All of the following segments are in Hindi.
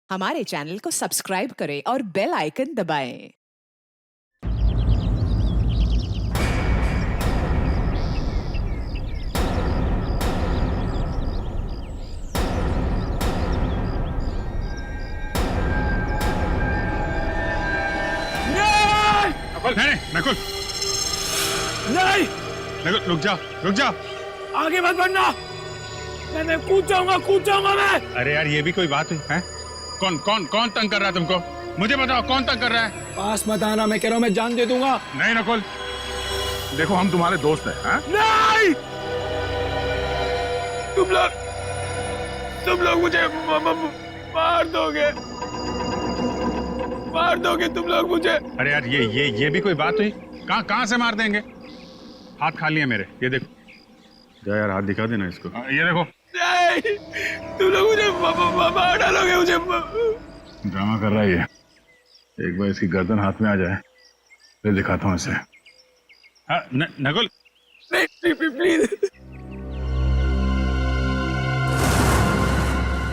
हमारे चैनल को सब्सक्राइब करें और बेल आइकन दबाएं। नकुल नहीं नकुल नहीं, नकुल रुक जा रुक जा। आगे मत बढ़ना। मैं कूद जाऊंगा मैं। अरे यार ये भी कोई बात है? कौन कौन कौन तंग कर रहा है तुमको? मुझे बताओ कौन तंग कर रहा है? पास मत आना, मैं कह रहा हूँ मैं जान दे दूंगा। नहीं नकुल, देखो हम तुम्हारे दोस्त हैं। नहीं, तुम लोग मुझे मार दोगे तुम लोग मुझे। अरे यार ये भी कोई बात हुई? कहाँ से मार देंगे? हाथ खाली है मेरे, ये देखो। जा यार हाथ दिखा देना इसको। ये देखो। नहीं, तुम लोग मुझे मार डालोगे मुझे। ड्रामा कर रहा है ये। एक बार इसकी गर्दन हाथ में आ जाए फिर दिखाता हूँ इसे। नकुल नहीं, प्लीज।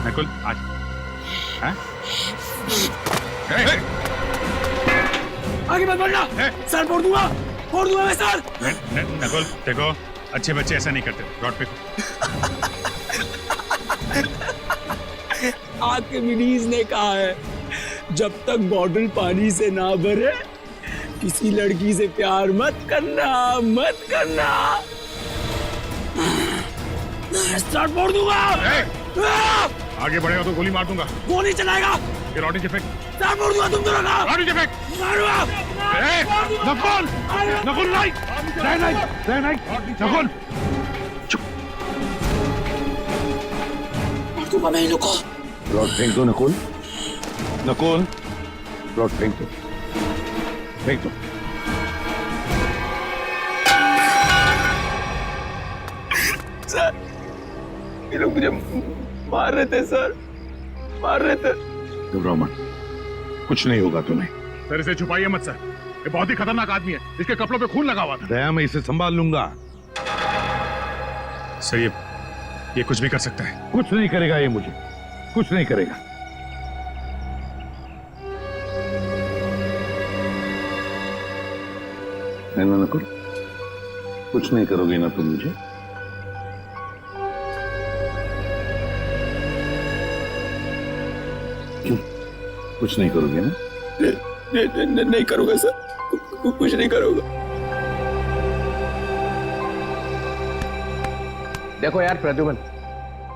नकुल आज आगे मत बढ़ना। सर फोड़ दूंगा मैं सर। नकुल देखो, अच्छे बच्चे ऐसा नहीं करते। रॉड पे आर्किमिडीज ने कहा है, जब तक बॉटल पानी से ना भरे किसी लड़की से प्यार मत करना। स्टार्ट फोड़ दूंगा। आगे बढ़ेगा तो गोली मार दूंगा। गोली चलाएगा। ये रॉडी से फेंक। स्टार्ट फोड़ दूंगा तुम दोनों का। रॉडी से फेंक। मारूंगा। नकुल नकुल नहीं नकुल चुप। मार दूंगा मैं इन लोगों को। रॉड फेंक दो नकुल। रॉड फेंक दो। सर, ये लोग मुझे मार रहे थे सर, घबराओ मत, कुछ नहीं होगा तुम्हें। सर इसे छुपाइए मत सर, ये बहुत ही खतरनाक आदमी है। इसके कपड़ों पे खून लगा हुआ था। दया मैं इसे संभाल लूंगा। सर ये कुछ भी कर सकता है। कुछ नहीं करेगा ये मुझे, कुछ नहीं करेगा। है ना नकुल? कुछ नहीं करोगे ना तुम मुझे? कुछ नहीं करोगे ना? नहीं करूंगा सर, कुछ नहीं करूंगा। देखो यार प्रद्युमन,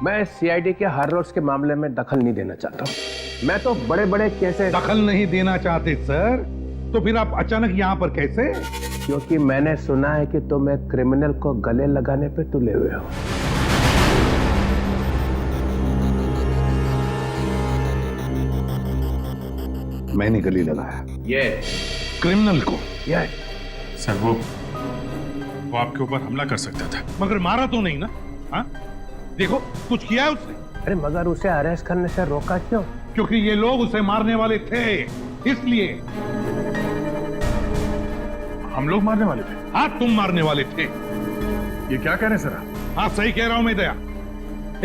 मैं सीआईडी के हार्लोड्स के मामले में दखल नहीं देना चाहता हूँ। मैं तो बड़े बड़े केसेस। दखल नहीं देना चाहते सर? तो फिर आप अचानक यहाँ पर कैसे? क्योंकि मैंने सुना है कि तुम एक क्रिमिनल को गले लगाने पे तुले हुए हो। मैंने गले लगाया ये क्रिमिनल को? ये सर वो आपके ऊपर हमला कर सकता था। मगर मारा तो नहीं ना? हाँ देखो, कुछ किया है उसने? अरे मगर उसे अरेस्ट करने से रोका क्यों? क्योंकि ये लोग उसे मारने वाले थे, इसलिए। हम लोग मारने वाले थे? हाँ तुम मारने वाले थे। ये क्या कह रहे हैं सर आप? हाँ सही कह रहा हूं मैं दया।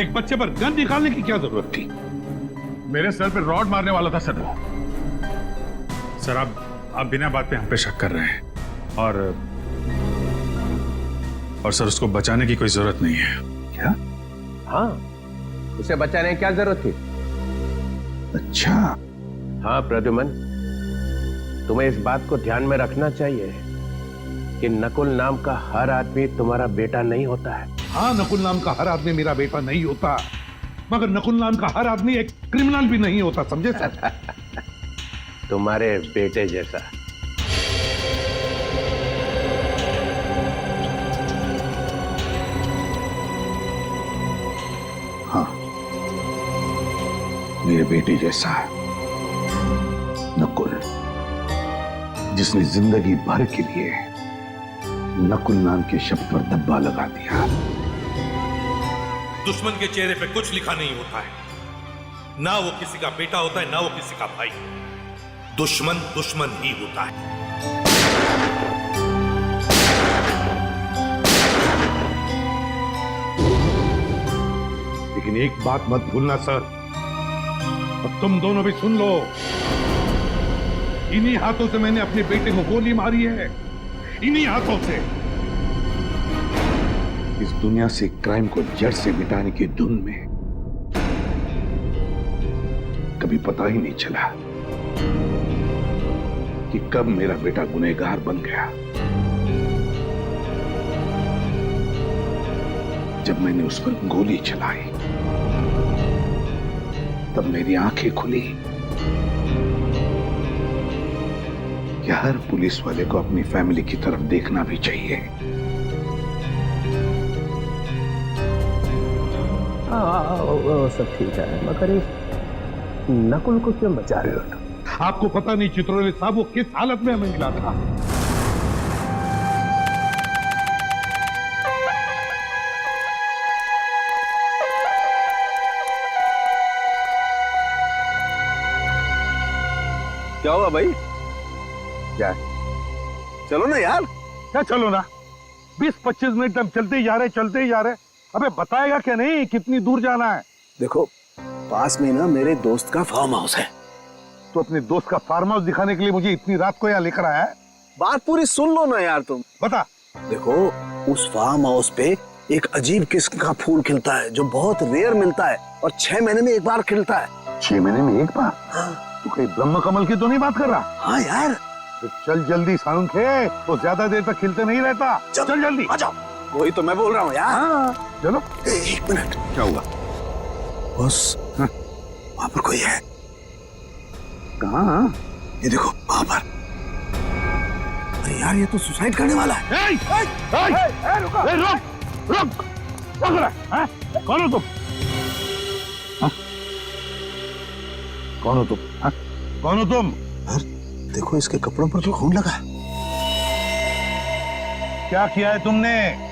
एक बच्चे पर गन निकालने की क्या जरूरत थी? मेरे सर पे रॉड मारने वाला था सर वो। सर आप बिना बात पे हम पे शक कर रहे हैं और सर उसको बचाने की कोई जरूरत नहीं है। क्या? हाँ, उसे बचाने की क्या जरूरत थी? अच्छा। हाँ प्रद्युमन, तुम्हें इस बात को ध्यान में रखना चाहिए कि नकुल नाम का हर आदमी तुम्हारा बेटा नहीं होता है। हाँ, नकुल नाम का हर आदमी मेरा बेटा नहीं होता, मगर नकुल नाम का हर आदमी एक क्रिमिनल भी नहीं होता, समझे सर? तुम्हारे बेटे जैसा। हाँ, मेरे बेटे जैसा है नकुल, जिसने जिंदगी भर के लिए नकुल नाम के शब्द पर धब्बा लगा दिया। दुश्मन के चेहरे पे कुछ लिखा नहीं होता है। ना वो किसी का बेटा होता है, ना वो किसी का भाई। दुश्मन दुश्मन ही होता है। लेकिन एक बात मत भूलना सर, अब तुम दोनों भी सुन लो, इन्हीं हाथों से मैंने अपने बेटे को गोली मारी है, इन्हीं हाथों से। इस दुनिया से क्राइम को जड़ से मिटाने की धुन में कभी पता ही नहीं चला कि कब मेरा बेटा गुनहगार बन गया। जब मैंने उस पर गोली चलाई तब मेरी आंखें खुली कि हर पुलिस वाले को अपनी फैमिली की तरफ देखना भी चाहिए। वो सब ठीक है, मगर नकुल को क्यों बचा रहे हो? आपको पता नहीं चित्रोले साहब वो किस हालत में हमें मिला था। क्या हुआ भाई? क्या? चलो ना यार। क्या चलो ना? 20-25 मिनट हम चलते ही जा रहे। अबे बताएगा क्या नहीं कितनी दूर जाना है? देखो, पास में ना मेरे दोस्त का फार्म हाउस है। तो अपने दोस्त का फार्म हाउस दिखाने के लिए मुझे इतनी रात को यहाँ लेकर आया है? बात पूरी सुन लो ना यार तुम। बता। देखो, उस फार्म हाउस पे एक अजीब किस्म का फूल खिलता है जो बहुत रेयर मिलता है और 6 महीने में एक बार खिलता है। 6 महीने में एक बार? हाँ। तू कहीं ब्रह्म कमल की तो नहीं बात कर रहा? हाँ यार। तो चल जल्दी सानुखे, तो ज्यादा देर तक खिलते नहीं रहता। चल जल्दी आ जाओ। वही तो मैं बोल रहा हूँ यार। हाँ, चलो। 1 मिनट। क्या हुआ? बस वहां पर कोई है। कहाँ? ये देखो वहां पर। अरे यार, ये तो सुसाइड करने वाला है। रुक। क्या कर रहा है? कौन हो तुम? कौन हो तुम? देखो इसके कपड़ों पर तो खून लगा है। क्या किया है तुमने?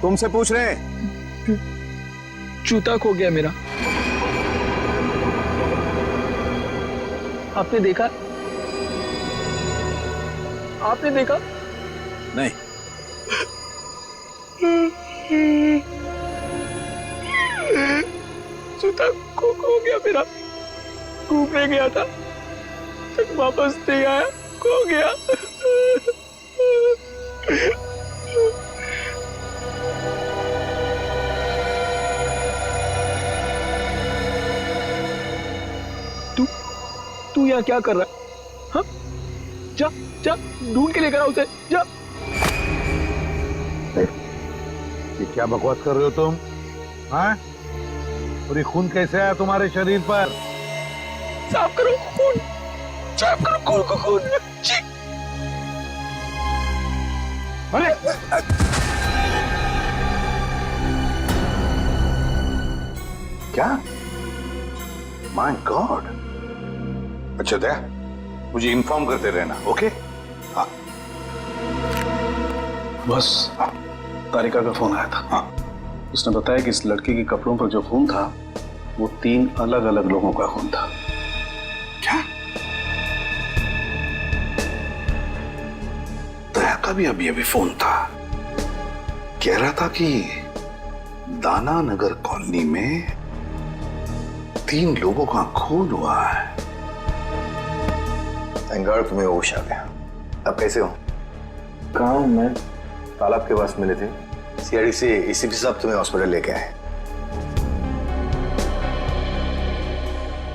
तुमसे पूछ रहे हैं। जूता खो गया मेरा। आपने देखा? नहीं। जूता खो गया मेरा। घूमने गया था, वापस नहीं आया, खो गया। तू यहाँ क्या कर रहा है? हाँ? जा ढूंढ के लेकर आ उसे, जा। ये क्या बकवास कर रहे हो तुम? हाँ? और ये खून कैसे आया तुम्हारे शरीर पर? साफ करो खून को खून। अरे क्या? My God. अच्छा दया, मुझे इन्फॉर्म करते रहना, ओके? हाँ। बस तारिका का फोन आया था। हाँ। उसने बताया कि इस लड़के के कपड़ों पर जो खून था वो 3 अलग-अलग लोगों का खून था। क्या? दया का भी अभी फोन था। कह रहा था कि दाना नगर कॉलोनी में 3 लोगों का खून हुआ है। थैंक तुम्हें होश आ गया। अब कैसे हो? कहाँ हूँ मैं? तालाब के पास मिले थे। सीआईडी से एसीपी साहब तुम्हें हॉस्पिटल लेके आए।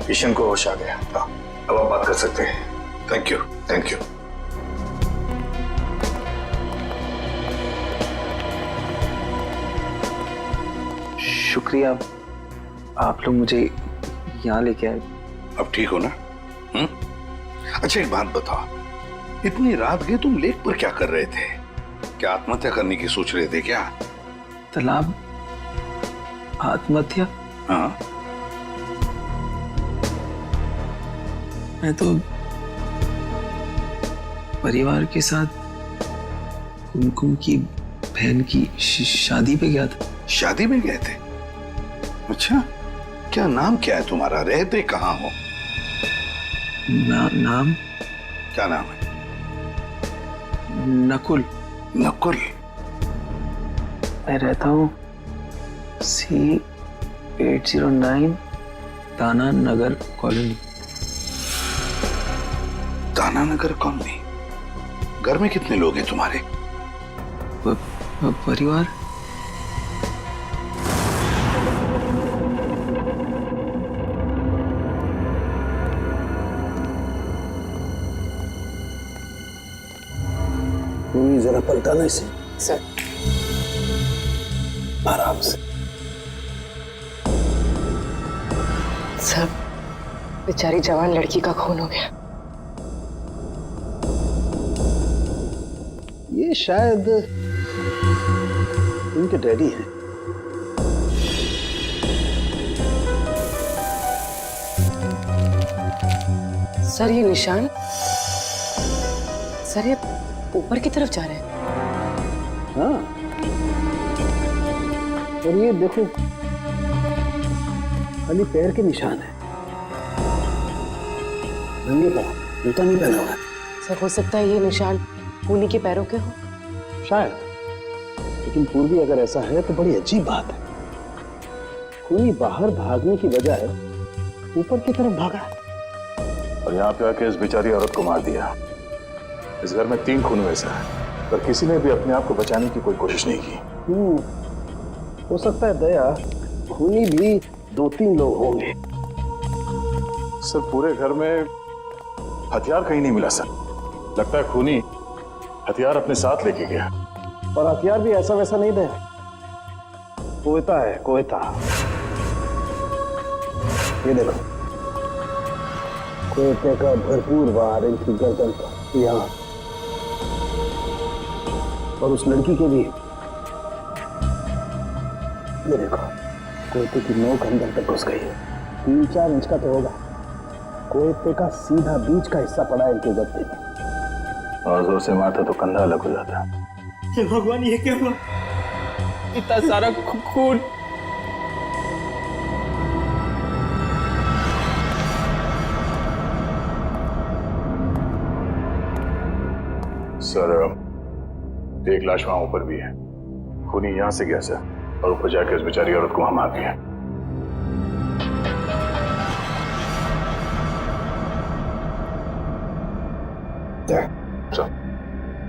किशन को होश आ गया। अब आप बात कर सकते हैं। Thank you. शुक्रिया, आप लोग मुझे यहाँ लेके आए। अब ठीक हो ना? अच्छा एक बात बताओ, इतनी रात गए तुम लेक पर क्या कर रहे थे? क्या आत्महत्या करने की सोच रहे थे क्या? तालाब आत्महत्या? हाँ। मैं तो परिवार के साथ कुमकुम की बहन की शादी पे गया था। शादी में गए थे? अच्छा, क्या नाम क्या है तुम्हारा? रहते कहाँ हो? नाम? क्या नाम है? नकुल। नकुल? मैं रहता हूँ C809 दाना नगर कॉलोनी। दाना नगर कॉलोनी? घर में कितने लोग हैं तुम्हारे? परिवार? जरा पलटाना इसे सर। आराम से। सर, बेचारी जवान लड़की का खून हो गया। ये शायद उनके डैडी हैं। सर ये निशान, सर ये ऊपर की तरफ जा रहे हैं। हाँ, और ये देखो खाली पैर के निशान है, नंगे पांव, जूता नहीं पहना हुआ है। सर हो सकता है ये निशान खूनी के पैरों के हो। शायद, लेकिन पूर्वी अगर ऐसा है तो बड़ी अजीब बात है। खूनी बाहर भागने की बजाय ऊपर की तरफ भागा और यहाँ पे आके इस बेचारी औरत को मार दिया। इस घर में 3 खून हुए सर, पर किसी ने भी अपने आप को बचाने की कोई कोशिश नहीं की। हो सकता है दया, खूनी भी 2-3 लोग होंगे। सर पूरे घर में हथियार कहीं नहीं मिला सर। लगता है खूनी हथियार अपने साथ लेके गया। और हथियार भी ऐसा वैसा नहीं दया, कोयता है, कोयता। ये देखो, कोयते का भरपूर वार इनकी गर्दन पर, यहाँ, और उस लड़की के भी। ये देखो, कोयते की नोक अंदर तक घुस गई है। 3-4 इंच का तो होगा। कोयते का सीधा बीच का हिस्सा पड़ा है इनके गद्दे में। और जोर से मारता तो कंधा अलग हो जाता। हे भगवान, ये क्या हुआ? इतना सारा खून। सर एक लाश वहां ऊपर भी है। खूनी यहां से गया सर, और ऊपर जाके उस बेचारी औरत को वहां मार दिया।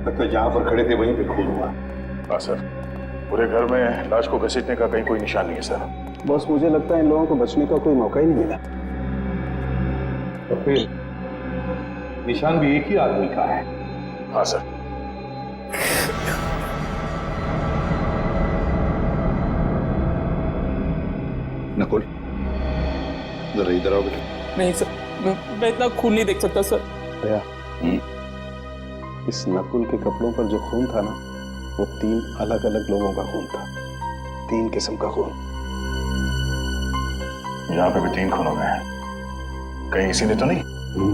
लगता है जहां पर खड़े थे वहीं पे खून हुआ। हाँ सर, पूरे घर में लाश को घसीटने का कहीं कोई निशान नहीं है सर। बस मुझे लगता है इन लोगों को बचने का कोई मौका ही नहीं मिला। तो फिर निशान भी एक ही आदमी का है। हाँ सर। नकुल, जरा इधर आओ बेटा। नहीं सर, मैं इतना खून नहीं देख सकता सर। भैया, इस नकुल के कपड़ों पर जो खून था ना, वो 3 अलग-अलग लोगों का खून था। 3 किस्म का खून। यहाँ पे भी 3 खून हो गए हैं। कहीं इसी ने तो नहीं?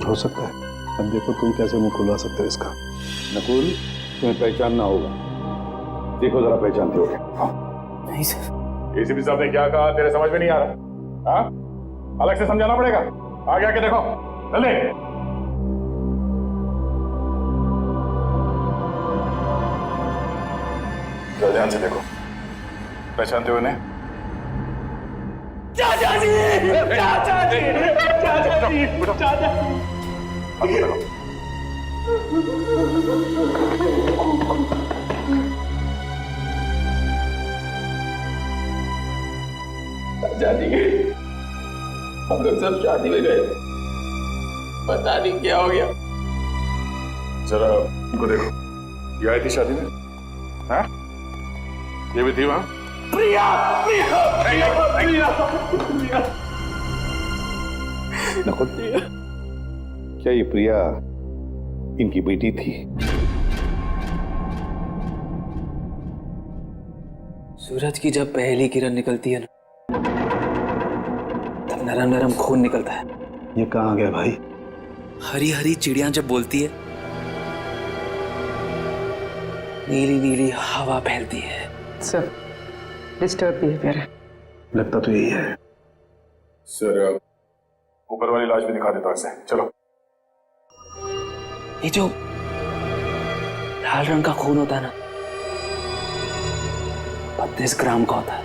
हो सकता है। अब देखो तुम कैसे मुंह खुलवा सकते हो इसका। नकुल, तुम्हें पहचानना होगा। देखो जरा, पहचानते हो? हाँ। नहीं सर। एसीपी साहब ने क्या कहा तेरे समझ में नहीं आ रहा? हाँ, अलग से समझाना पड़ेगा। आगे आके देखो, जल्दी। तो ध्यान से देखो, पहचानते हो इन्हें? चाचा जी, चाचा जी, चाचा जी, चाचा जी। चाचा जी, हम लोग सब शादी में गए, पता नहीं क्या हो गया। जरा इनको देखो, ये आई थी शादी में? हाँ, ये भी थी वहां? प्रिया, प्रिया, प्रिया, प्रिया, प्रिया। नकुल, क्या ये प्रिया इनकी बेटी थी? सूरज की जब पहली किरण निकलती है ना, तब नरम नरम खून निकलता है। ये कहाँ गया भाई? हरी हरी चिड़िया जब बोलती है, नीली नीली हवा फैलती है। सर, डिस्टर्ब बिहेवियर है। लगता तो यही है। सर ऊपर वाली लाश भी दिखा देता हूं इसे। चलो। ये जो लाल रंग का खून होता है ना, 32 ग्राम का होता है।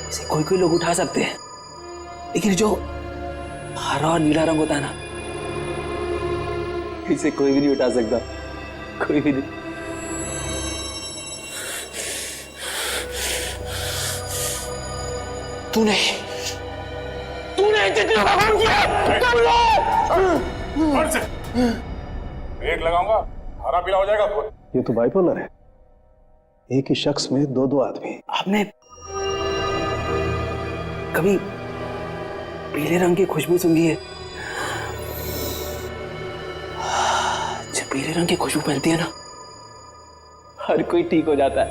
इसे कोई कोई लोग उठा सकते हैं, लेकिन जो हरा और नीला रंग होता है ना, इसे कोई भी नहीं उठा सकता, कोई भी नहीं। तूने जितना काम किया कर लो। ब्रेक लगाऊंगा, हरा पीला हो जाएगा खुद। ये तो बाइपोलर है, एक ही शख्स में दो आदमी। आपने कभी पीले रंग की खुशबू सूंघी है? जब पीले रंग की खुशबू फैलती है ना, हर कोई ठीक हो जाता है।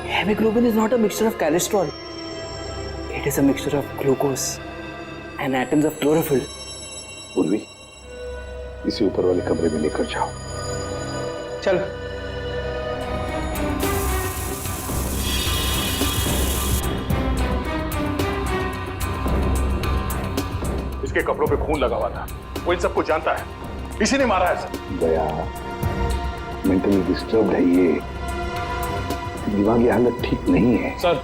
Haemoglobin is not a mixture of cholesterol. It is a mixture of glucose and atoms of chlorophyll. Urvi, इसे ऊपर वाले कमरे में लेकर जाओ। चल। इसके कपड़ों पे खून लगा हुआ था, वो इन सबको जानता है, इसी ने मारा है सर। दया मेंटली डिस्टर्ब है, ये दिमागी हालत ठीक नहीं है सर।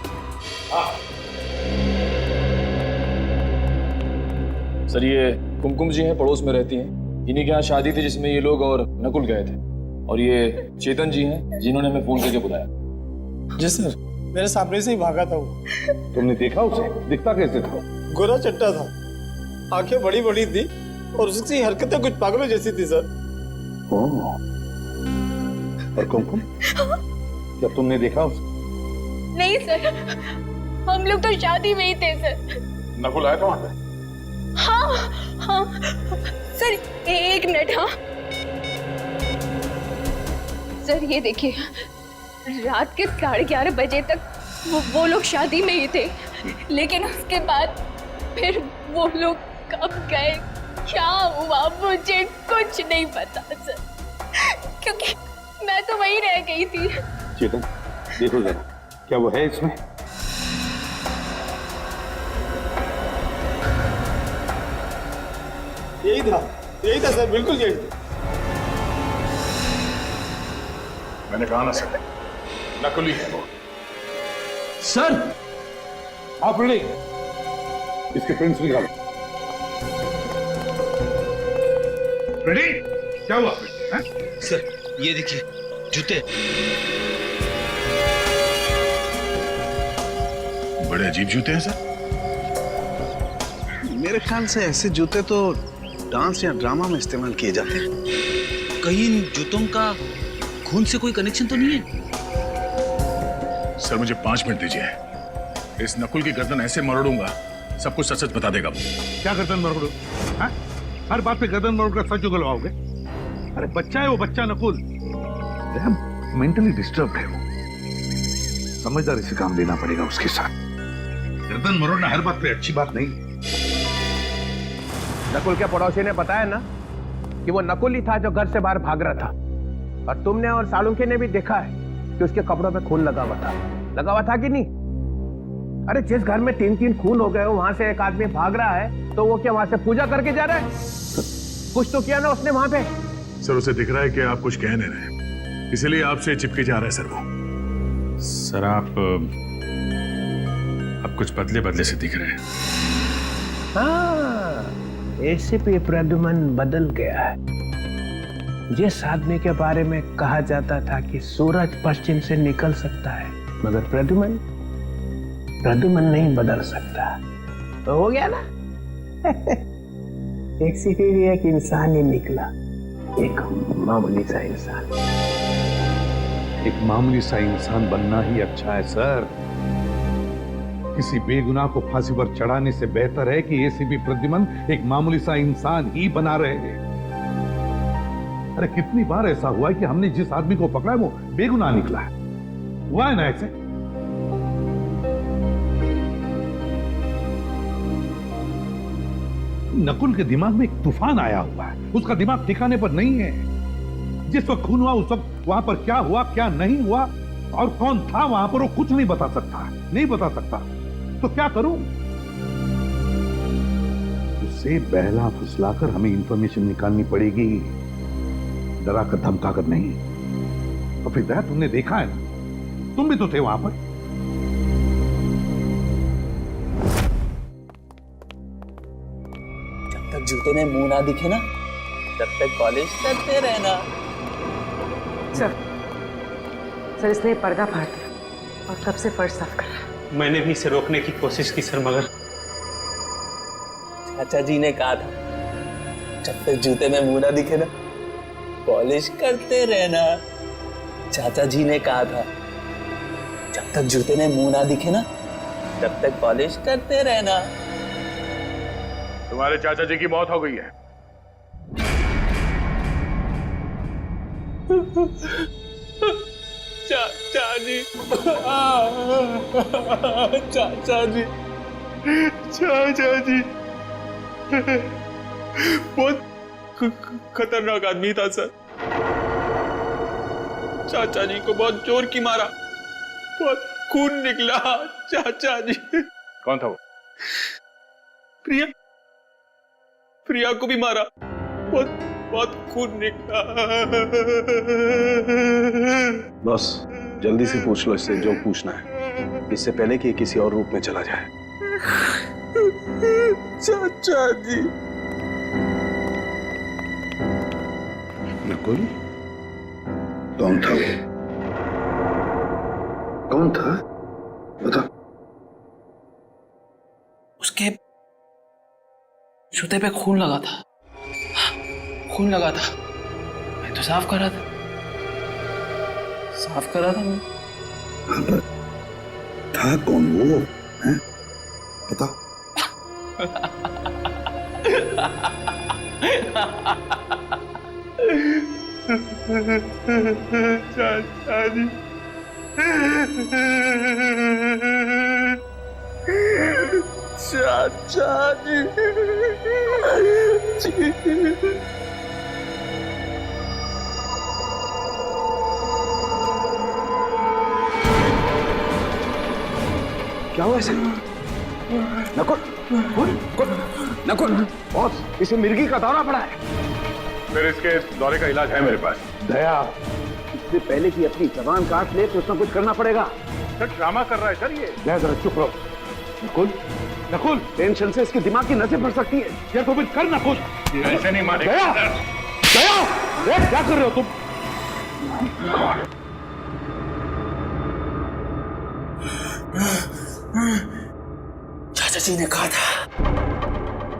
सर ये कुमकुम जी हैं, पड़ोस में रहती हैं। इन्हीं के यहाँ शादी थी जिसमें ये लोग और नकुल गए थे, और ये चेतन जी हैं जिन्होंने हमें फोन करके बुलाया। जी सर, मेरे सामने से ही भागा था वो। तुमने देखा उसे? दिखता कैसे था? गोरा चट्टा था, आंखें बड़ी बड़ी थी और उसकी हरकतें कुछ पागलों जैसी थी सर। और कुमकुम, क्या तुमने देखा उसे? नहीं सर, हम लोग तो शादी में ही थे सर। नकुल आया था वहां पे? हाँ सर, एक मिनट। हाँ सर, ये देखिए, रात के 11:30 बजे तक वो लोग शादी में ही थे, लेकिन उसके बाद फिर वो लोग कब गए, क्या हुआ, मुझे कुछ नहीं पता सर, क्योंकि मैं तो वहीं रह गई थी। चेतन, देखो जरा, क्या वो है इसमें? यही था सर, बिल्कुल यही था। मैंने कहा ना सर, नकुली है वो। सर, आप रेडी? इसके प्रिंट्स निकालो। रेडी? क्या हुआ? सर ये देखिए, जूते। बड़े अजीब जूते हैं सर। मेरे ख्याल से ऐसे जूते तो डांस या ड्रामा में इस्तेमाल किए जाते हैं। कहीं इन जूतों का खून से कोई कनेक्शन तो नहीं है? सर मुझे 5 मिनट दीजिए, इस नकुल की गर्दन ऐसे मरोड़ूंगा, सब कुछ सच सच बता देगा। क्या गर्दन मरोड़ो? हर बात पे गर्दन मरोड़ कर सच उगलवाओगे? अरे बच्चा है वो, बच्चा नकुल मेंटली डिस्टर्ब है वो, समझदारी से काम लेना पड़ेगा उसके साथ। गर्दन मरोड़ना हर बात पे अच्छी बात नहीं। नकुल के पड़ोसी ने बताया ना कि वो नकुल ही था जो घर से बाहर भाग रहा था, और तुमने और सालुंखे ने भी देखा है कि उसके कपड़ों पे खून लगा हुआ था कि नहीं? अरे जिस घर में 3-3 खून हो गए हो, वहां से एक आदमी भाग रहा है, तो वो क्या वहां से पूजा करके जा रहा है? कुछ तो किया ना उसने वहां पे। सर उसे दिख रहा है कि आप कुछ कह नहीं रहे, इसीलिए आपसे चिपके जा रहा है सर वो। सर आप कुछ बदले बदले से दिख रहे हैं। हाँ, एसीपी प्रद्युमन बदल गया है। जिस आदमी के बारे में कहा जाता था कि सूरज पश्चिम से निकल सकता है, मगर प्रद्युमन नहीं बदल सकता, तो हो गया ना। एक इंसान ही निकला, एक मामूली सा इंसान। एक मामूली सा इंसान बनना ही अच्छा है सर। किसी बेगुनाह को फांसी पर चढ़ाने से बेहतर है कि एसीपी प्रद्युमन एक मामूली सा इंसान ही बना रहे। अरे कितनी बार ऐसा हुआ है कि हमने जिस आदमी को पकड़ा है वो बेगुनाह निकला है, हुआ है ना ऐसे? नकुल के दिमाग में एक तूफान आया हुआ है, उसका दिमाग ठिकाने पर नहीं है। जिस वक्त खून हुआ उस वक्त वहां पर क्या हुआ क्या नहीं हुआ और कौन था वहां पर, वो कुछ नहीं बता सकता। तो क्या करूं? उसे बहला फुसलाकर हमें इंफॉर्मेशन निकालनी पड़ेगी, डरा कर धमका कर नहीं। और फिर दया, तुमने देखा है ना, तुम भी तो थे वहां पर। जब तक जूते में मुंह ना दिखे ना, तब तक पॉलिश करते रहना। सर इसने पर्दा फाड़ दिया और तब से फर्श साफ कर रहा। मैंने भी इसे रोकने की कोशिश की सर, मगर चाचा जी ने कहा था जब तक जूते में मुंह ना दिखे ना, पॉलिश करते रहना। चाचा जी ने कहा था जब तक जूते में मुंह ना दिखे ना, तब तक पॉलिश करते रहना। तुम्हारे चाचा जी की मौत हो गई है। चाचा जी, चाचा जी, चाचा जी बहुत खतरनाक आदमी था सर। चाचा जी को बहुत जोर की मारा, बहुत खून निकला। चाचा जी। कौन था वो? प्रिया, प्रिया को भी मारा, बहुत बहुत खून निकला। बस जल्दी से पूछ लो इससे जो पूछना है, इससे पहले कि किसी और रूप में चला जाए। चाचा जी। नकुल? कौन था वो? कौन था? बता। उसके जूते पे खून लगा था, खून लगा था। मैं तो साफ कर रहा था, साफ कर रहा था मैं। हाँ, पर था कौन वो? हैं? बता। चाचा जी, चाचा जी, क्या हुआ इसे? नकुल, नकुल, बॉस, इसे मिर्गी का दौरा पड़ा है। फिर इसके दौरे का इलाज है मेरे पास। दया, इससे पहले कि अपनी जबान काट ले तो उसमें कुछ करना पड़ेगा। सर ड्रामा कर रहा है सर ये। दया जरा चुप रहो। नकुल, नकुल, टेंशन से इसके दिमाग की नसें फट सकती है। यार तो फिर कर नकुल, ऐसे नहीं मारेगा। दया, दया, दया, क्या कर रहे हो तुम? चाचा जी ने कहा था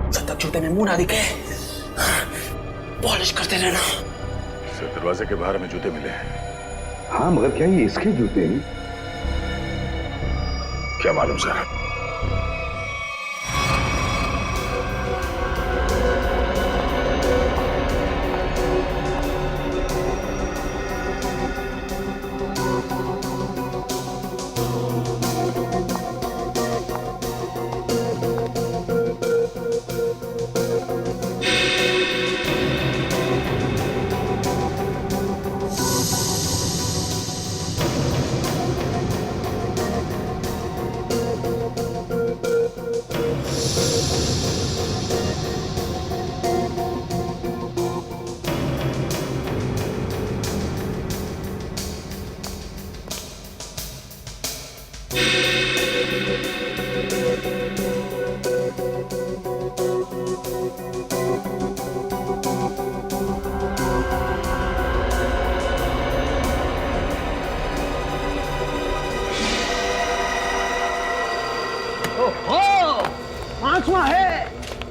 जब तक जूते में मुंह ना दिखे, पॉलिश करते रहना। सर दरवाजे के बाहर में जूते मिले हैं। हाँ, मगर क्या ये इसके जूते हैं? क्या मालूम सर।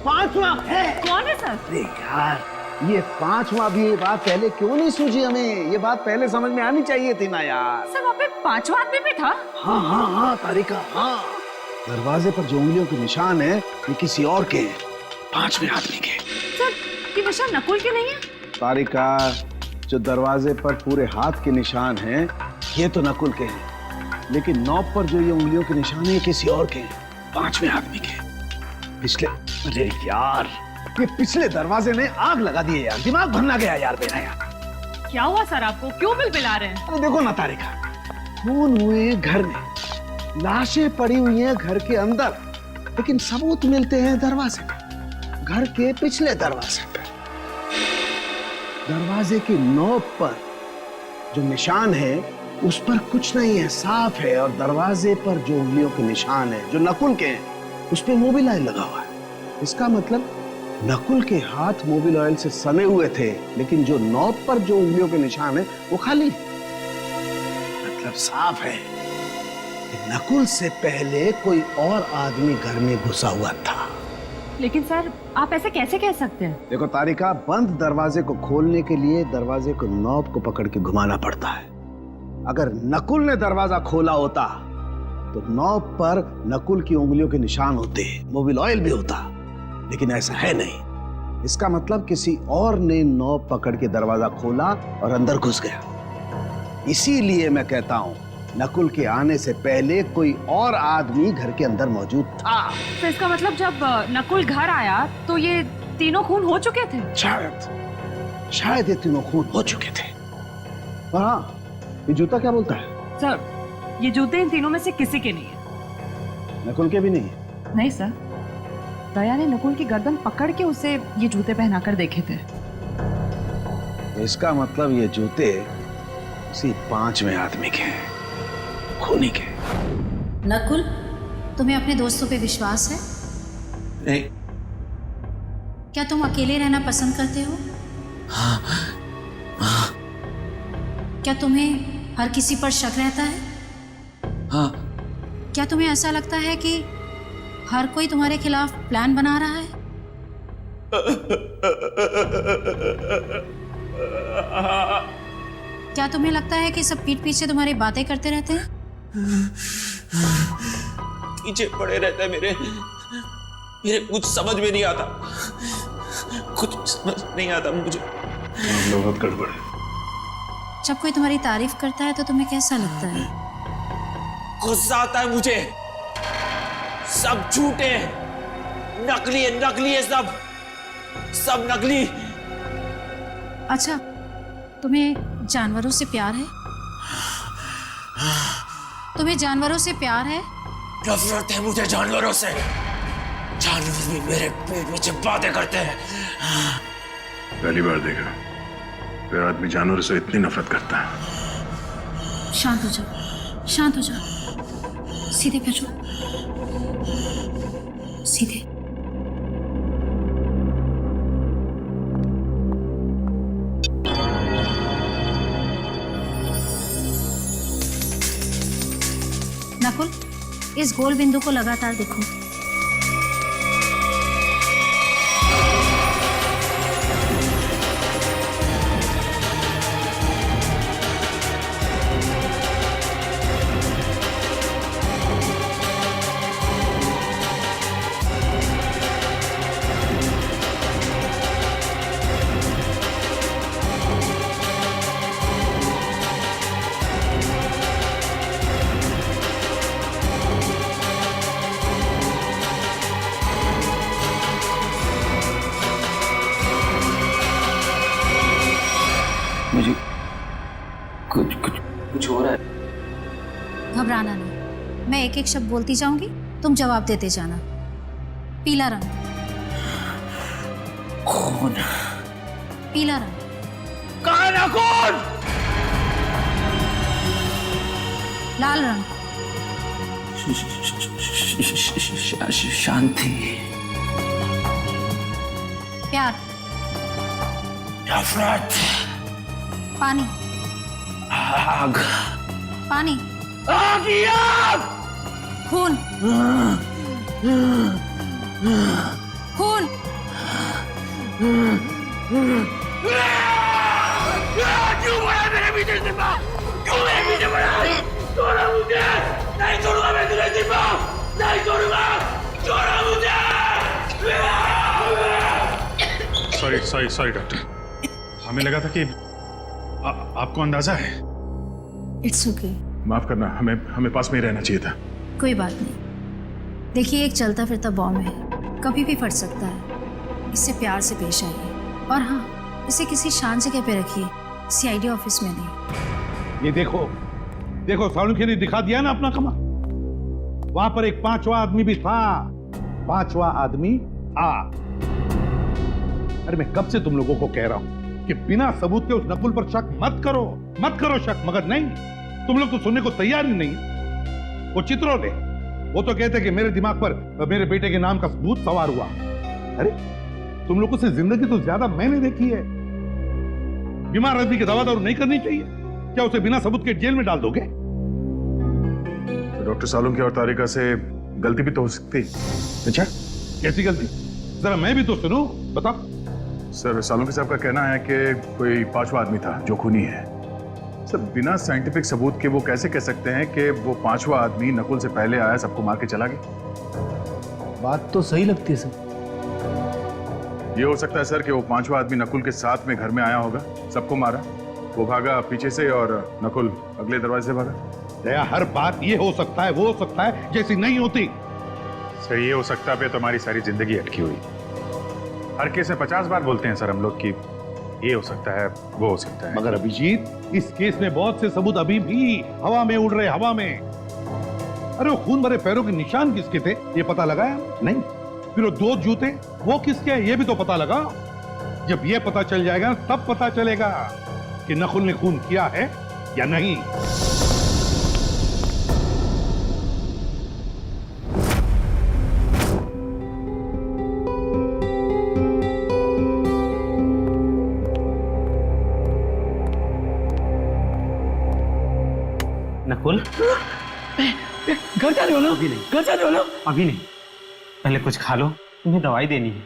पांचवा है। कौन है सर? अरे यार, ये पांचवा भी, ये बात पहले क्यों नहीं सूझी हमें? ये बात पहले समझ में आनी चाहिए थी ना यार। सर वहाँ पे पांचवा आदमी भी था? हाँ हाँ हाँ तारिका, हाँ। दरवाजे पर जो उंगलियों के निशान है ये किसी और के हैं, पांचवें आदमी के। सर ये निशान नकुल के नहीं है? तारिका, जो दरवाजे पर पूरे हाथ के निशान हैं ये तो नकुल के हैं, लेकिन नॉब पर जो ये उंगलियों के निशान है किसी और के हैं, पांचवें आदमी के। पिछले, अरे यार, ये पिछले दरवाजे में आग लगा दी है यार, दिमाग भरना गया यार मेरा यार। क्या हुआ सर आपको? क्यों बिलबिला रहे हैं? अरे देखो ना तारिका, खून हुए हैं घर में, लाशें पड़ी हुई हैं घर के अंदर, लेकिन सबूत मिलते हैं दरवाजे पे, घर के पिछले दरवाजे पे। दरवाजे की नोक पर जो निशान है उस पर कुछ नहीं है, साफ है। और दरवाजे पर जो उंगलियों के निशान है जो नकुल के हैं, उस पे मोबिलाइन लगा हुआ है। इसका मतलब नकुल के हाथ मोबिल ऑयल से सने हुए थे, लेकिन जो नॉब पर जो उंगलियों के निशान है वो खाली। मतलब साफ है कि नकुल से पहले कोई और आदमी घर में घुसा हुआ था। लेकिन सर, आप ऐसे कैसे कह सकते हैं? देखो तारिका, बंद दरवाजे को खोलने के लिए दरवाजे को नॉब को पकड़ के घुमाना पड़ता है। अगर नकुल ने दरवाजा खोला होता तो नॉब पर नकुल की उंगलियों के निशान होते, मोबिल ऑयल भी होता, लेकिन ऐसा है नहीं। इसका मतलब किसी और ने नॉब पकड़ के दरवाजा खोला और अंदर घुस गया। इसीलिए मैं कहता हूं नकुल के आने से पहले कोई और आदमी घर के अंदर मौजूद था। तो इसका मतलब जब नकुल घर आया तो ये तीनों खून हो चुके थे? शायद ये तीनों खून हो चुके थे। और हाँ, ये जूता क्या बोलता है? सर, ये जूते इन तीनों में से किसी के नहीं है। नकुल के भी नहीं है? नहीं सर, दया ने नकुल की गर्दन पकड़ के उसे ये जूते पहनाकर देखे थे। इसका मतलब ये जूते उसी 5वें आदमी के हैं, खूनी के। नकुल, तुम्हें अपने दोस्तों पे विश्वास है? नहीं। क्या तुम अकेले रहना पसंद करते हो? हाँ। हाँ। क्या तुम्हें हर किसी पर शक रहता है? हाँ। क्या तुम्हें ऐसा लगता है कि हर कोई तुम्हारे खिलाफ प्लान बना रहा है? क्या तुम्हें लगता है कि सब पीठ पीछे तुम्हारी बातें करते रहते हैं? पीछे पड़े रहते हैं मेरे कुछ समझ में नहीं आता, कुछ समझ नहीं आता मुझे। बहुत गड़बड़ है। जब कोई तुम्हारी तारीफ करता है तो तुम्हें कैसा लगता है? गुस्सा आता है मुझे। सब झूठे, नकली है सब नकली। अच्छा, तुम्हें जानवरों से प्यार है? तुम्हें जानवरों से प्यार है? नफरत है मुझे जानवरों से। जानवर भी मेरे पेट में बातें करते हैं। पहली बार देखा कोई आदमी जानवरों से इतनी नफरत करता है। शांत हो जाओ, शांत हो जाओ। सीधे बैठो, सीधे। नकुल, इस गोल बिंदु को लगातार देखो। मुझे कुछ हो रहा है। घबराना नहीं, मैं एक एक शब्द बोलती जाऊंगी, तुम जवाब देते जाना। पीला रंग। खून। पीला रंग। काला खून। लाल रंग। शांति। प्यार। नफरत। पानी। आग। पानी। आग ही आग। खून। खून। क्यों बड़ा मेरे पीछे सिर्फा? क्यों मेरे पीछे बड़ा? छोड़ा मुझे! नहीं छोड़ूंगा मैं तुझे सिर्फा! नहीं छोड़ूंगा! छोड़ा मुझे! सॉरी डॉक्टर, हमें लगा था कि आपको अंदाजा है। It's okay. माफ करना, हमें पास में ही रहना चाहिए था। कोई बात नहीं। देखिए, एक चलता फिरता बॉम्ब है, कभी भी फट सकता है। इससे प्यार से पेश आइए, और हाँ, इसे किसी शांत जगह पे रखिए, सीआईडी ऑफिस में नहीं। ये देखो सालुंखे ने दिखा दिया ना अपना कमा। वहां पर एक 5वां आदमी भी था। 5वां आदमी था। अरे मैं कब से तुम लोगों को कह रहा हूं कि बिना सबूत के उस नकुल पर शक मत करो शक, मगर नहीं, तुम लोग तो सुनने को तैयार ही नहीं। वो चित्रोले, वो तो कहते कि मेरे दिमाग पर मेरे बेटे के नाम का सबूत सवार हुआ। अरे तुम लोगों से जिंदगी तो ज्यादा मैंने देखी है। बीमार आदमी की दवा दारू नहीं करनी चाहिए क्या? उसे बिना सबूत के जेल में डाल दोगे? तो डॉक्टर सालुंखे और तारिका से गलती भी तो हो सकती। अच्छा, कैसी गलती? जरा मैं भी तो सुनूं, बताओ। सर, सालुंखे साहब का कहना है कि कोई पांचवा आदमी था जो खूनी है। सर, बिना साइंटिफिक सबूत के वो कैसे कह सकते हैं कि वो पांचवा आदमी नकुल से पहले आया, सबको मार के चला गया? बात तो सही लगती है सर। ये हो सकता है सर कि वो पांचवा आदमी नकुल के साथ में घर में आया होगा, सबको मारा, वो भागा पीछे से और नकुल अगले दरवाजे से भागा। दया, हर बात ये हो सकता है, वो हो सकता है जैसी नहीं होती। सर, ये हो सकता है पे तो हमारी सारी जिंदगी अटकी हुई। हर केस में 50 बार बोलते हैं सर हम लोग कि ये हो सकता है, वो हो सकता है। मगर अभिजीत, इस केस में बहुत से सबूत अभी भी हवा में उड़ रहे, हवा में। अरे वो खून भरे पैरों के निशान किसके थे ये पता लगाया नहीं? फिर वो 2 जूते वो किसके हैं ये भी तो पता लगा। जब ये पता चल जाएगा तब पता चलेगा कि नकुल ने खून किया है या नहीं। नकुल, घर जाने वाला? अभी नहीं। घर जाने वाला? अभी नहीं, पहले कुछ खा लो, तुम्हें दवाई देनी है।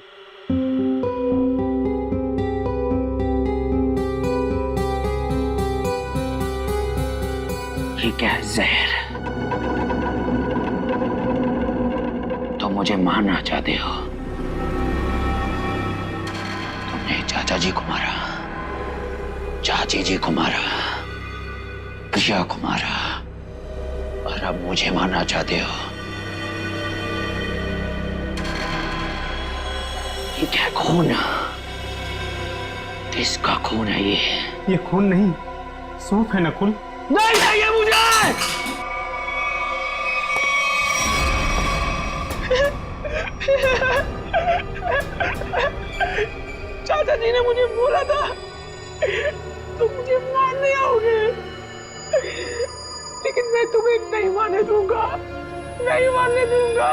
ये क्या है? जहर? तो मुझे मारना चाहते हो? तुमने चाचा जी को मारा, चाची जी को मारा, प्रिया को मारा, और अब मुझे मारना चाहते हो? ये क्या खून? किसका खून है ये? ये खून नहीं, सूप है नकुल। नहीं चाहिए मुझे। चाचा जी ने मुझे बोला था तुम मुझे मारने आओगे, लेकिन मैं तुम्हें नहीं मारने दूंगा, नहीं मारने दूंगा,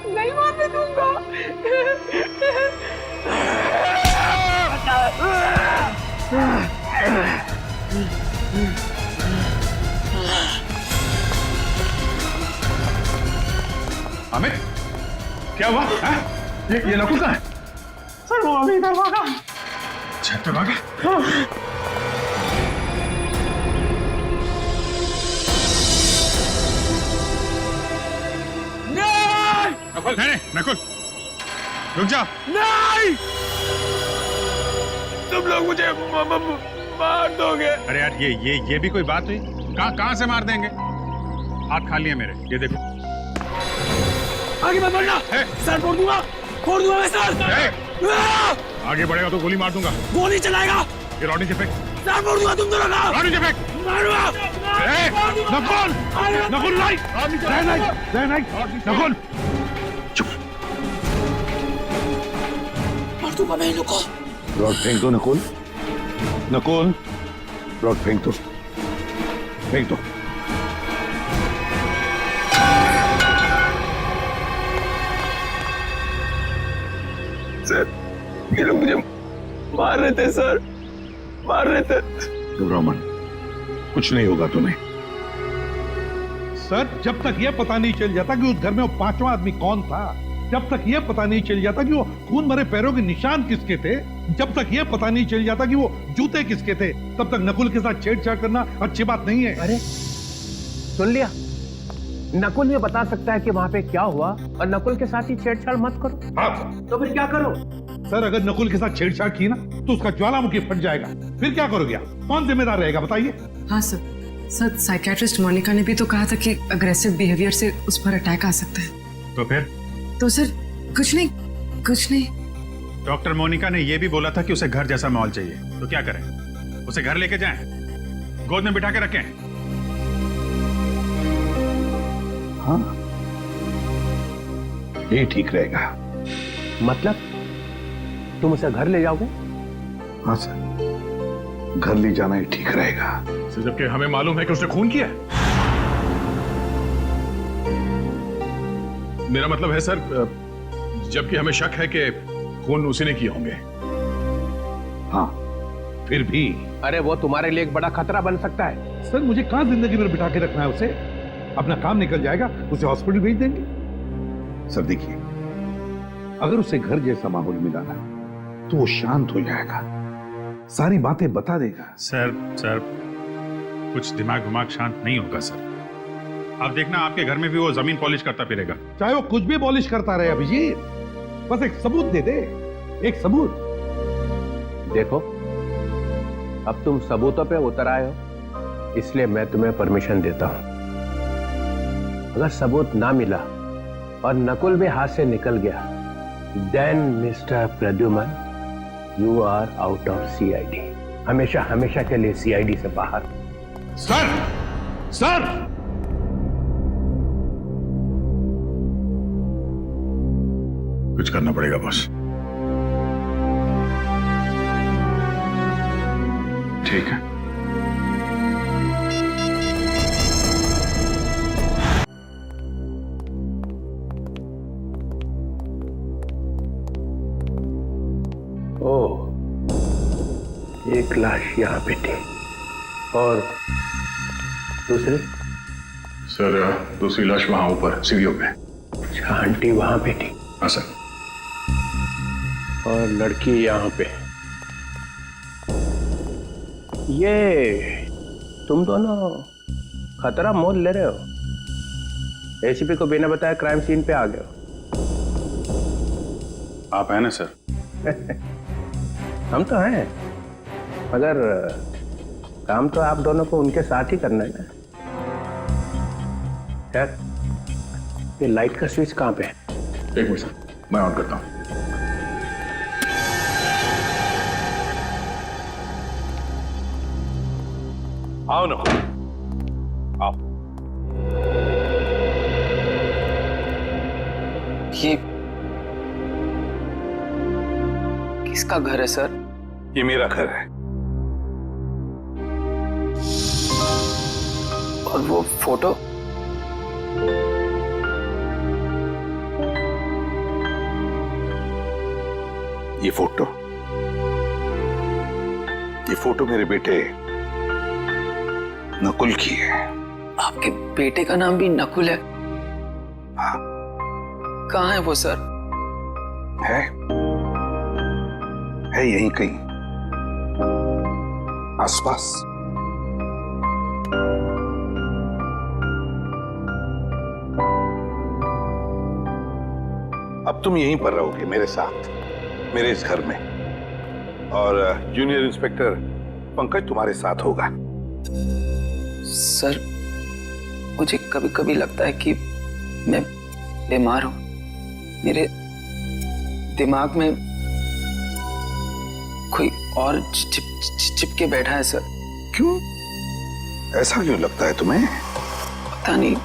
नहीं मारने दूंगा। अमित, क्या हुआ? ये नकुल कहाँ है? सर, वो अभी इधर भागा। छत पे भागा? नकुल, नहीं, नकुल, रुक जा। नहीं, तुम लोग मुझे मार दोगे। अरे यार, ये भी कोई बात हुई? कहाँ से मार देंगे? हाथ खाली है मेरे, ये देखो। आगे मत बढ़ना, सर फोड़ दूंगा मैं सर। आगे बढ़ेगा तो गोली मार दूंगा। गोली चलाएगा? ये रॉडी से फेंक। सर फोड़ दूंगा तुम दोनों का। रॉडी से फेंक। मारूंगा। नकुल, नकुल नहीं, नकुल चुप। मार दूंगा मैं इनको। रॉड फेंक दो नकुल, नकुल रॉड फेंक दो, फेंक दो। सर, ये लोग मुझे मार रहे थे सर, मार रहे थे। घबराओ मत, कुछ नहीं होगा तुम्हें। सर, जब तक यह पता नहीं चल जाता कि उस घर में वो पांचवा आदमी कौन था, जब तक यह पता नहीं चल जाता कि वो खून भरे पैरों के निशान किसके थे, जब तक यह पता नहीं चल जाता कि वो जूते किसके थे, तब तक नकुल के साथ छेड़छाड़ करना अच्छी बात नहीं है। अरे सुन लिया, नकुल ये बता सकता है कि वहां पे क्या हुआ, और नकुल के साथ ही छेड़छाड़ मत करो। हाँ। तो फिर क्या करो? सर, अगर नकुल के साथ छेड़छाड़ की ना तो उसका ज्वालामुखी फट जाएगा, फिर क्या करोगे आप? कौन जिम्मेदार रहेगा बताइए? हाँ सर, साइकियाट्रिस्ट मोनिका ने भी तो कहा था कि अग्रेसिव बिहेवियर से उस पर अटैक आ सकता है। तो फिर? तो सर कुछ नहीं। डॉक्टर मोनिका ने यह भी बोला था कि उसे घर जैसा माहौल चाहिए, तो क्या करें? उसे घर लेके जाएं, गोद में बिठा के रखें? हाँ, ये ठीक रहेगा। मतलब तुम उसे घर ले जाओगे? हाँ सर, घर ले जाना ही ठीक रहेगा। जबकि हमें मालूम है कि उसने खून किया। मेरा मतलब है सर, जबकि हमें शक है कि खून उसी ने किए होंगे। हाँ, फिर भी अरे वो तुम्हारे लिए एक बड़ा खतरा बन सकता है। सर मुझे कहां जिंदगी में बिठा के रखना है उसे? अपना काम निकल जाएगा, उसे हॉस्पिटल भेज देंगे। सर देखिए, अगर उसे घर जैसा माहौल मिला ना तो वो शांत हो जाएगा, सारी बातें बता देगा। सर कुछ दिमाग शांत नहीं होगा सर। आप देखना, आपके घर में भी वो जमीन पॉलिश करता फिरेगा। चाहे वो कुछ भी पॉलिश करता रहे अभिजीत, बस एक सबूत दे दे, एक सबूत। देखो, अब तुम सबूतों पे उतर आए हो, इसलिए मैं तुम्हें परमिशन देता हूं। अगर सबूत ना मिला और नकुल भी हाथ से निकल गया, then Mister Pradyuman, you are out of CID, हमेशा के लिए सीआईडी से बाहर। सर कुछ करना पड़ेगा बॉस। ठीक है। ओह, एक लाश यहाँ पे थी और दूसरी? सर दूसरी लाश वहां ऊपर सीढ़ियों पे। अच्छा, आंटी वहां पे थी? हाँ सर। और लड़की यहाँ पे। ये तुम दोनों खतरा मोल ले रहे हो, एसीपी को बिना बताए क्राइम सीन पे आ गए हो। आप हैं ना सर? हम तो हैं, मगर काम तो आप दोनों को उनके साथ ही करना है ना। यार, ये लाइट का स्विच कहाँ पे है? एक मिनट सर, मैं ऑन करता हूँ। आओ ना, आओ। ये किसका घर है सर? ये मेरा घर है। और वो फोटो? ये फोटो मेरे बेटे नकुल की है। आपके बेटे का नाम भी नकुल है? हाँ। कहाँ है वो सर? है यहीं कहीं आसपास। अब तुम यहीं पर रहोगे मेरे साथ, मेरे इस घर में, और जूनियर इंस्पेक्टर पंकज तुम्हारे साथ होगा। सर, मुझे कभी कभी लगता है कि मैं बीमार हूं। मेरे दिमाग में कोई और चिपके बैठा है सर। क्यों? ऐसा क्यों लगता है तुम्हें? पता नहीं,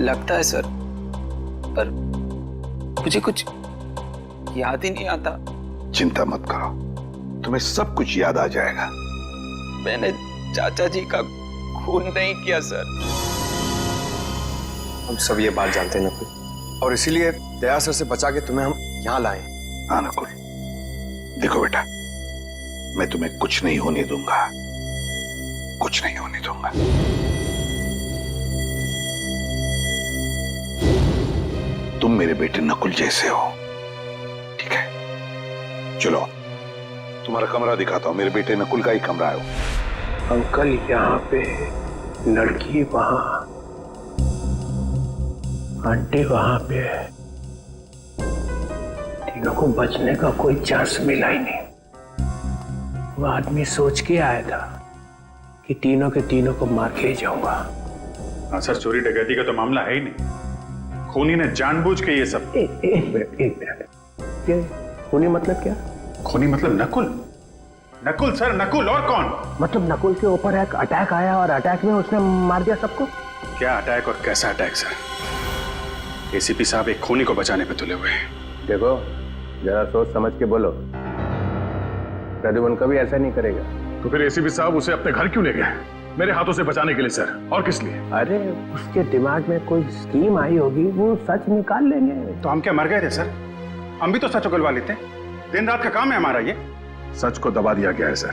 लगता है सर, पर मुझे कुछ याद ही नहीं आता। चिंता मत करो, तुम्हें सब कुछ याद आ जाएगा। मैंने चाचा जी का खून नहीं किया सर। हम सब ये बात जानते हैं नकुल, और इसीलिए दया सर से बचा के तुम्हें हम यहाँ लाए। हाँ नकुल, देखो बेटा, मैं तुम्हें कुछ नहीं होने दूंगा, कुछ नहीं होने दूंगा। तुम मेरे बेटे नकुल जैसे हो, ठीक है? चलो तुम्हारा कमरा दिखाता हूं, मेरे बेटे नकुल का ही कमरा है। अंकल यहाँ पे, लड़की वहां, आंटी वहां पे, तीनों को बचने का कोई चांस मिला ही नहीं। वो आदमी सोच के आया था कि तीनों के तीनों को मार के ही जाऊंगा। हाँ सर, चोरी डकैती का तो मामला है ही नहीं, खूनी ने जानबूझ के ये सब। एक मिनट, ये खूनी मतलब क्या? खूनी मतलब नकुल। नकुल सर, नकुल, और कौन? मतलब नकुल के ऊपर एक अटैक आया और अटैक में उसने मार दिया सबको? क्या अटैक और कैसा अटैक सर? एसीपी साहब एक खूनी को बचाने पे तुले हुए हैं। देखो, जरा सोच समझ के बोलो, प्रद्युमन कभी ऐसा नहीं करेगा। तो फिर एसीपी साहब उसे अपने घर क्यों ले गए? मेरे हाथों से बचाने के लिए सर, और किस लिए? अरे उसके दिमाग में कोई स्कीम आई होगी, वो सच निकाल लेंगे। तो हम क्या मर गए थे सर? हम भी तो सच उगलवा लेते हैं, दिन रात का काम है हमारा ये। सच को दबा दिया गया है सर।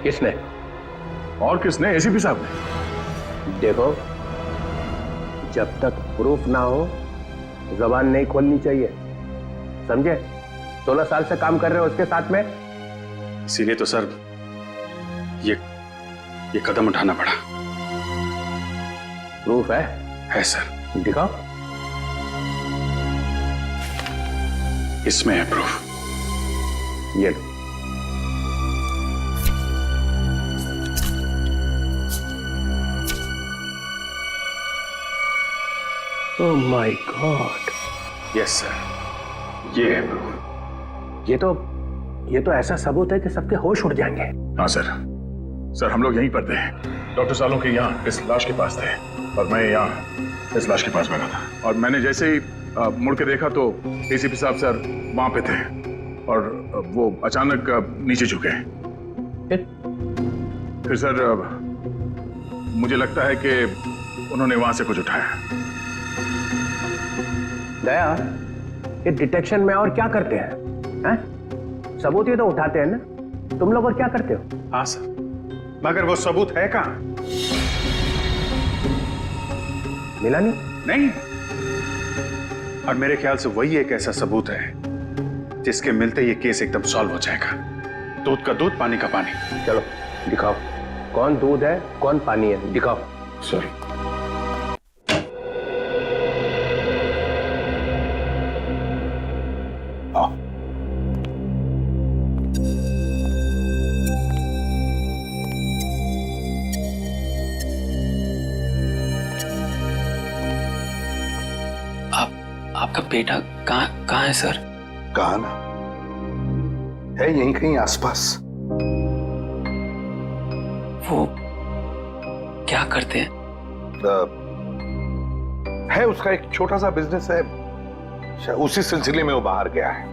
किसने? और किसने? एसीपी साहब ने। देखो, जब तक प्रूफ ना हो जबान नहीं खोलनी चाहिए, समझे? 16 साल से काम कर रहे हो उसके साथ में। इसीलिए तो सर ये कदम उठाना पड़ा। प्रूफ है? है सर। दिखाओ। इसमें है प्रूफ। ये लो। Oh my god. Yes sir, ये है प्रूफ। ये तो ऐसा सबूत है कि सबके होश उड़ जाएंगे। हाँ सर, हम लोग यहीं पर थे। डॉक्टर सालुंखे यहाँ इस लाश के पास थे और मैं यहाँ इस लाश के पास बैठा था। और मैंने जैसे ही मुड़ के देखा तो एसीपी साहब सर वहां पे थे और वो अचानक नीचे झुके। फिर सर मुझे लगता है कि उन्होंने वहां से कुछ उठाया। दया, ये डिटेक्शन में और क्या करते हैं? सबूत ही तो उठाते हैं ना। तुम लोग और क्या करते हो? हाँ सर, मगर वो सबूत है कहाँ? मिला नहीं? नहीं। और मेरे ख्याल से वही एक ऐसा सबूत है जिसके मिलते ये केस एकदम सॉल्व हो जाएगा। दूध का दूध, पानी का पानी। चलो दिखाओ, कौन दूध है कौन पानी है, दिखाओ। सर आपका बेटा कहाँ है सर? कहा ना, है यहीं कहीं आसपास। वो क्या करते हैं? है उसका एक छोटा सा बिजनेस है, उसी सिलसिले में वो बाहर गया है।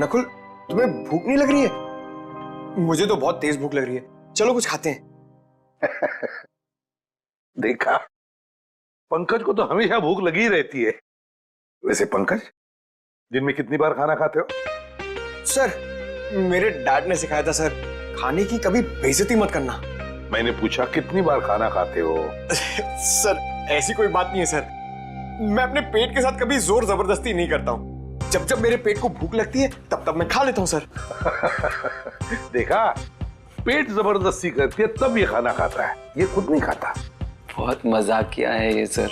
नकुल, तुम्हें भूख नहीं लग रही है? मुझे तो बहुत तेज भूख लग रही है, चलो कुछ खाते हैं। देखा, पंकज को तो हमेशा भूख लगी रहती है। वैसे पंकज, दिन में कितनी बार खाना खाते हो? सर, मेरे डैड ने सिखाया था सर, खाने की कभी बेइज्जती मत करना। मैंने पूछा कितनी बार खाना खाते हो? सर, ऐसी कोई बात नहीं है सर। मैं अपने पेट के साथ कभी जोर जबरदस्ती नहीं करता हूँ। जब जब मेरे पेट को भूख लगती है तब मैं खा लेता हूँ सर। देखा, पेट जबरदस्ती करती है तब ये खाना खाता है, ये खुद नहीं खाता। बहुत मजाक किया है ये सर।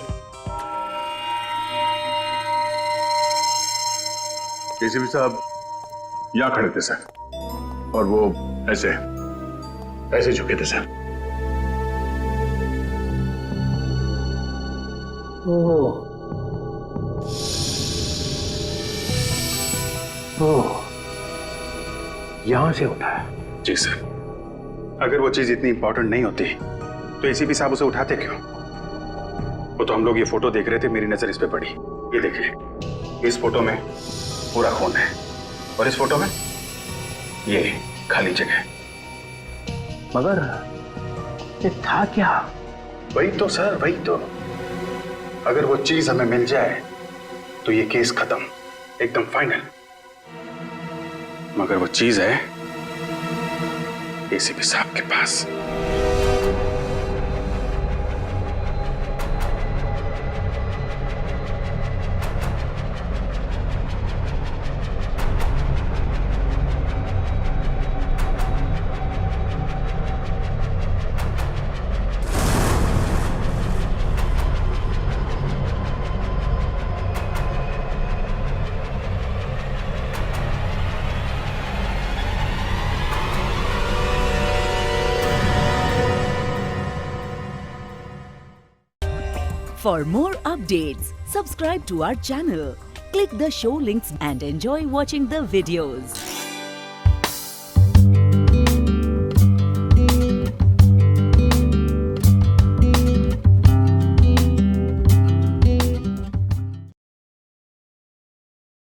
एसीपी साहब यहाँ खड़े थे सर और वो ऐसे झुके थे सर। यहां से उठाया? जी सर। अगर वो चीज इतनी इंपॉर्टेंट नहीं होती तो एसीपी साहब उसे उठाते क्यों? वो तो हम लोग ये फोटो देख रहे थे, मेरी नजर इस पे पड़ी। ये देखिए, इस फोटो में पूरा खून है और इस फोटो में ये खाली जगह। मगर ये था क्या? वही तो सर, वही तो। अगर वो चीज हमें मिल जाए तो ये केस खत्म, एकदम फाइनल। मगर वो चीज है एसीपी साहब के पास। For more updates, subscribe to our channel, click the show links and enjoy watching the videos.